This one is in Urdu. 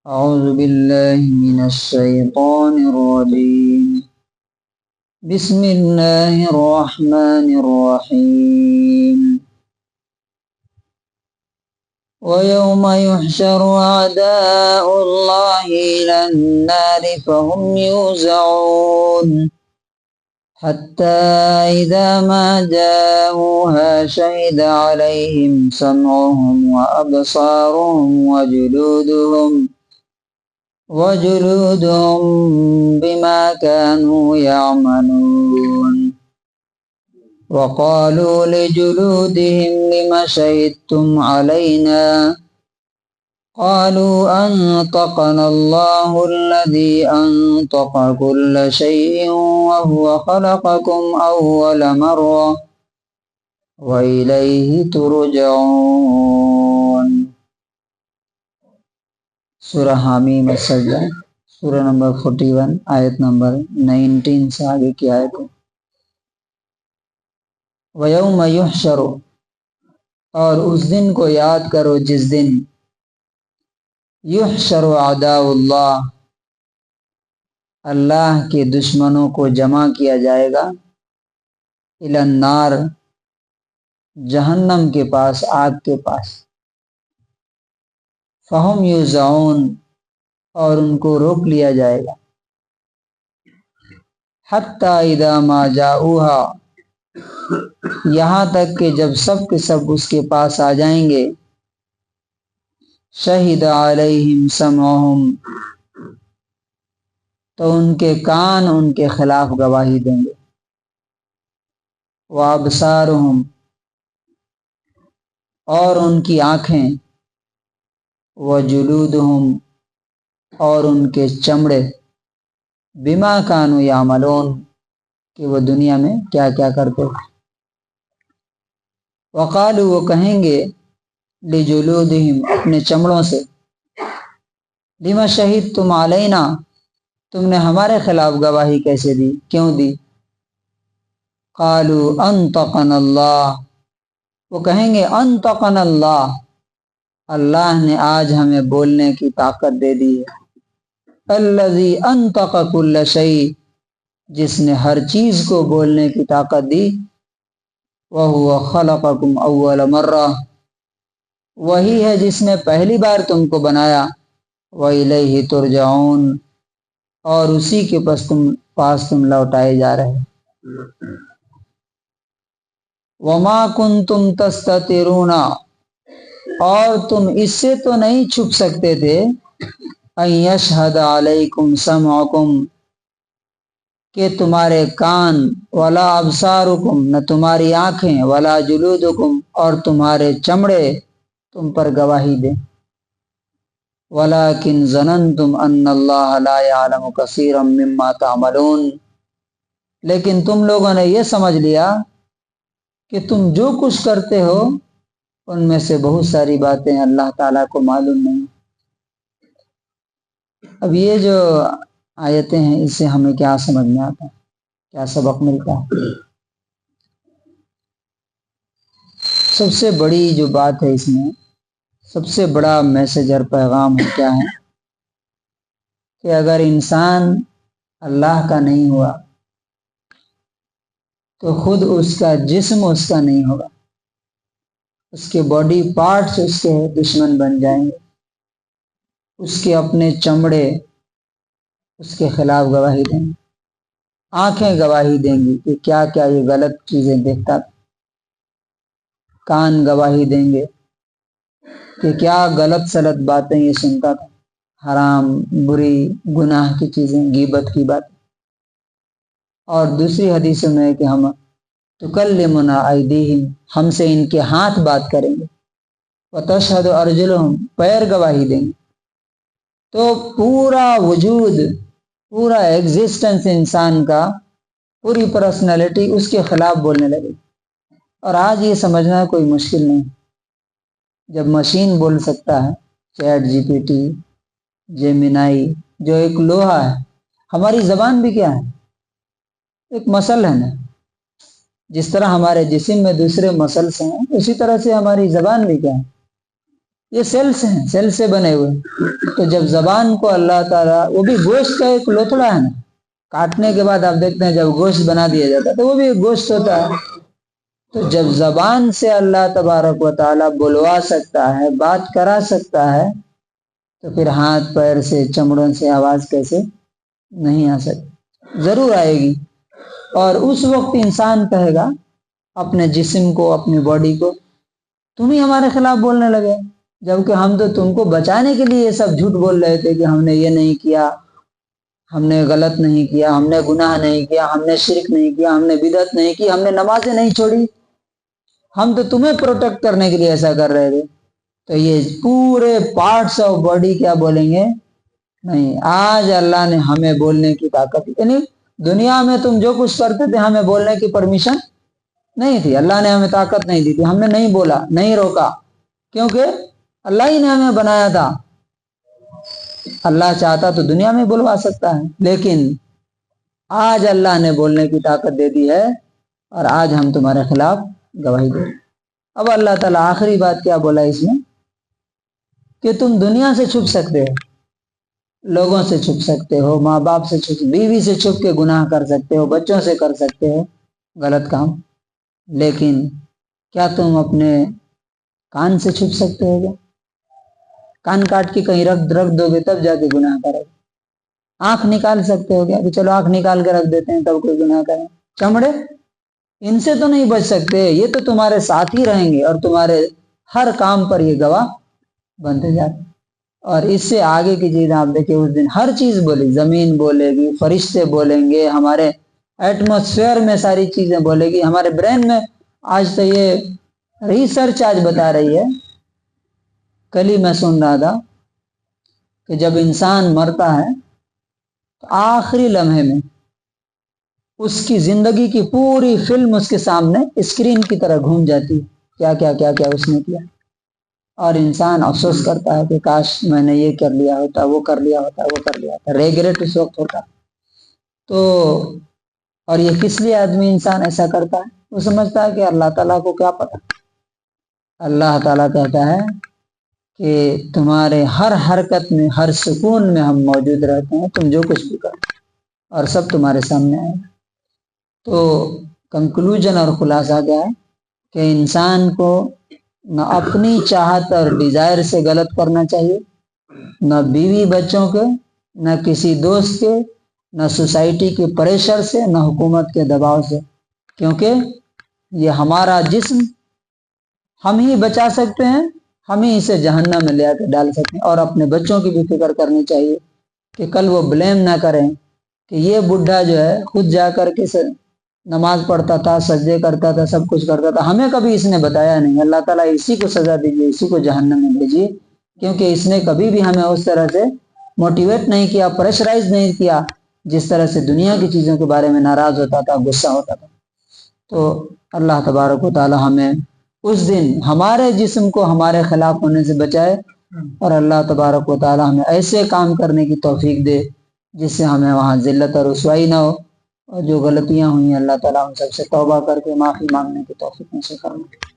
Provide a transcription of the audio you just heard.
أعوذ بالله من الشيطان الرجيم. بسم الله الرحمن الرحيم. ويوم يحشر أعداء الله إلى النار فهم يوزعون حتى إذا ما جاءوها شهد عليهم سمعهم وأبصارهم وجلودهم بما كانوا يعملون. وقالوا لجلودهم لم شهدتم علينا قالوا أنطقنا الله الذي أنطق كل شيء وهو خلقكم أول مرة وإليه ترجعون. سورہ حامیم السجدہ، سورہ نمبر 41 آیت نمبر 19 سے آگے کی آیت ہے۔ وَيَوْمَ يُحْشَرُ، اور اس دن کو یاد کرو جس دن یحشر اعداء اللہ، اللہ کے دشمنوں کو جمع کیا جائے گا، الی النار، جہنم کے پاس، آگ کے پاس، فہم یوزعون، اور ان کو روک لیا جائے گا، حتی اذا ما جاؤوہا، یہاں تک کہ جب سب کے سب اس کے پاس آ جائیں گے، شہد علیہم سمعہم، تو ان کے کان ان کے خلاف گواہی دیں گے، وابصارہم، اور ان کی آنکھیں، وجلودہم، اور ان کے چمڑے، بما کانوا یعملون، کہ وہ دنیا میں کیا کیا کرتے ہیں۔ وقالوا، وہ کہیں گے، لجلودہم، اپنے چمڑوں سے، لما شہدتم علینا، تم نے ہمارے خلاف گواہی کیسے دی، کیوں دی؟ قالوا انطقنا اللہ، وہ کہیں گے انطقنا اللہ، اللہ نے آج ہمیں بولنے کی طاقت دے دی ہے، الذی انطق کل شیء، جس نے ہر چیز کو بولنے کی طاقت دی، وَهُوَ خَلَقَكُمْ أَوَّلَ مَرَّةٍ، وہی ہے جس نے پہلی بار تم کو بنایا، وَإِلَيْهِ تُرْجَعُونَ، اور اسی کے پاس تم لوٹائے جا رہے۔ وَمَا كُنْتُمْ تَسْتَتِرُونَ، اور تم اس سے تو نہیں چھپ سکتے تھے، أَن يَشْهَدَ عَلَيْكُمْ سَمْعُكُمْ، کہ تمہارے کان، ولا ابصارکم، نہ تمہاری آنکھیں، ولا جلودکم، اور تمہارے چمڑے تم پر گواہی دیں، ولکن ظننتم ان اللہ لا یعلم کثیرا مما تعملون، لیکن تم لوگوں نے یہ سمجھ لیا کہ تم جو کچھ کرتے ہو ان میں سے بہت ساری باتیں اللہ تعالیٰ کو معلوم نہیں۔ اب یہ جو آیتیں ہیں، اس سے ہمیں کیا سمجھ میں آتا ہے، کیا سبق ملتا ہے؟ سب سے بڑی جو بات ہے اس میں، سب سے بڑا میسج اور پیغام کیا ہے کہ اگر انسان اللہ کا نہیں ہوا تو خود اس کا جسم اس کا نہیں ہوگا، اس کے باڈی پارٹس اس کے دشمن بن جائیں گے، اس کے اپنے چمڑے اس کے خلاف گواہی دیں گے، آنکھیں گواہی دیں گی کہ کیا کیا یہ غلط چیزیں دیکھتا تھا، کان گواہی دیں گے کہ کیا غلط سلط باتیں یہ سنتا تھا، حرام، بری، گناہ کی چیزیں، غیبت کی بات۔ اور دوسری حدیث میں کہ ہم تکلمنا ایدیہم، ہم سے ان کے ہاتھ بات کریں گے، وتشہد ارجلہم، پیر گواہی دیں گے۔ تو پورا وجود، پورا ایگزسٹنس انسان کا، پوری پرسنالٹی اس کے خلاف بولنے لگے۔ اور آج یہ سمجھنا کوئی مشکل نہیں، جب مشین بول سکتا ہے، چیٹ جی پی ٹی، جیمینائی، جو ایک لوہا ہے، ہماری زبان بھی کیا ہے، ایک مسل ہے نا، جس طرح ہمارے جسم میں دوسرے مسلس ہیں، اسی طرح سے ہماری زبان بھی کیا ہے، یہ سیلس ہیں، سیل سے بنے ہوئے. تو جب زبان کو اللہ تعالیٰ، وہ بھی گوشت کا ایک لوتھڑا ہے نا، کاٹنے کے بعد آپ دیکھتے ہیں جب گوشت بنا دیا جاتا ہے تو وہ بھی گوشت ہوتا ہے. تو جب زبان سے اللہ تبارک و تعالیٰ بلوا سکتا ہے، بات کرا سکتا ہے، تو پھر ہاتھ پیر سے، چمڑوں سے آواز کیسے نہیں آ سکتی؟ ضرور آئے گی. اور اس وقت انسان کہے گا اپنے جسم کو، اپنی باڈی کو، تم ہی ہمارے خلاف بولنے لگے، جبکہ ہم تو تم کو بچانے کے لیے یہ سب جھوٹ بول رہے تھے کہ ہم نے یہ نہیں کیا، ہم نے غلط نہیں کیا، ہم نے گناہ نہیں کیا، ہم نے شرک نہیں کیا، ہم نے بدعت نہیں کی، ہم نے نمازیں نہیں چھوڑی، ہم تو تمہیں پروٹیکٹ کرنے کے لیے ایسا کر رہے تھے. تو یہ پورے پارٹس آف باڈی کیا بولیں گے؟ نہیں. آج اللہ نے ہمیں بولنے کی طاقت، یعنی دنیا میں تم جو کچھ کرتے تھے ہمیں بولنے کی پرمیشن نہیں تھی، اللہ نے ہمیں طاقت نہیں دی تھی، ہم نے نہیں بولا، نہیں روکا، کیونکہ اللہ ہی نے ہمیں بنایا تھا. اللہ چاہتا تو دنیا میں بلوا سکتا ہے، لیکن آج اللہ نے بولنے کی طاقت دے دی ہے اور آج ہم تمہارے خلاف گواہی دیں. اب اللہ تعالیٰ آخری بات کیا بولا اس میں؟ کہ تم دنیا سے چھپ سکتے ہو، لوگوں سے چھپ سکتے ہو، ماں باپ سے چھپ، بیوی سے چھپ کے گناہ کر سکتے ہو، بچوں سے کر سکتے ہو غلط کام، لیکن کیا تم اپنے کان سے چھپ سکتے ہو؟ کیا کان کاٹ کے کہیں رکھ دو گے تب جا کے گناہ کرو گے؟ آنکھ نکال سکتے ہو کیا کہ چلو آنکھ نکال کے رکھ دیتے ہیں تب کوئی گناہ کریں؟ چمڑے، ان سے تو نہیں بچ سکتے، یہ تو تمہارے ساتھ ہی رہیں گے اور تمہارے ہر کام پر یہ گواہ بنتے جاتے. اور اس سے آگے کی چیز آپ دیکھیں، اس دن ہر چیز بولے، زمین بولے گی، فرشتے بولیں گے، ہمارے ایٹماسفیئر میں ساری چیزیں بولے گی، ہمارے برین میں. آج تو یہ ریسرچ آج بتا رہی ہے، کل ہی میں سن رہا تھا کہ جب انسان مرتا ہے تو آخری لمحے میں اس کی زندگی کی پوری فلم اس کے سامنے اسکرین کی طرح گھوم جاتی، کیا کیا کیا کیا اس نے کیا، اور انسان افسوس کرتا ہے کہ کاش میں نے یہ کر لیا ہوتا، وہ کر لیا ہوتا، وہ کر لیا ہوتا، ریگریٹ اس وقت ہوتا. تو اور یہ کس لیے آدمی انسان ایسا کرتا ہے؟ وہ سمجھتا ہے کہ اللہ تعالیٰ کو کیا پتا. اللہ تعالیٰ کہتا ہے کہ تمہارے ہر حرکت میں، ہر سکون میں ہم موجود رہتے ہیں، تم جو کچھ بھی کرو اور سب تمہارے سامنے آئے گا. تو کنکلوژن اور خلاصہ کیا ہے کہ انسان کو نہ اپنی چاہت اور ڈیزائر سے غلط کرنا چاہیے، نہ بیوی بچوں کے، نہ کسی دوست کے، نہ سوسائٹی کے پریشر سے، نہ حکومت کے دباؤ سے، کیونکہ یہ ہمارا جسم ہم ہی بچا سکتے ہیں، ہم ہی اسے جہنم میں لے آ کے ڈال سکتے ہیں. اور اپنے بچوں کی بھی فکر کرنی چاہیے کہ کل وہ بلیم نہ کریں کہ یہ بڈھا جو ہے خود جا کر کے نماز پڑھتا تھا، سجدے کرتا تھا، سب کچھ کرتا تھا، ہمیں کبھی اس نے بتایا نہیں. اللہ تعالیٰ اسی کو سزا دیجیے، اسی کو جہنم میں بھیجیے، کیونکہ اس نے کبھی بھی ہمیں اس طرح سے موٹیویٹ نہیں کیا، پریشرائز نہیں کیا جس طرح سے دنیا کی چیزوں کے بارے میں ناراض ہوتا تھا، غصہ ہوتا تھا. تو اللہ تبارک و تعالیٰ ہمیں اس دن ہمارے جسم کو ہمارے خلاف ہونے سے بچائے، اور اللہ تبارک و تعالیٰ ہمیں ایسے کام کرنے کی توفیق دے جس سے ہمیں وہاں ذلت اور رسوائی نہ ہو، اور جو غلطیاں ہوئیں اللہ تعالیٰ ہم سب سے توبہ کر کے معافی مانگنے کی توفیق نصیب فرمائے.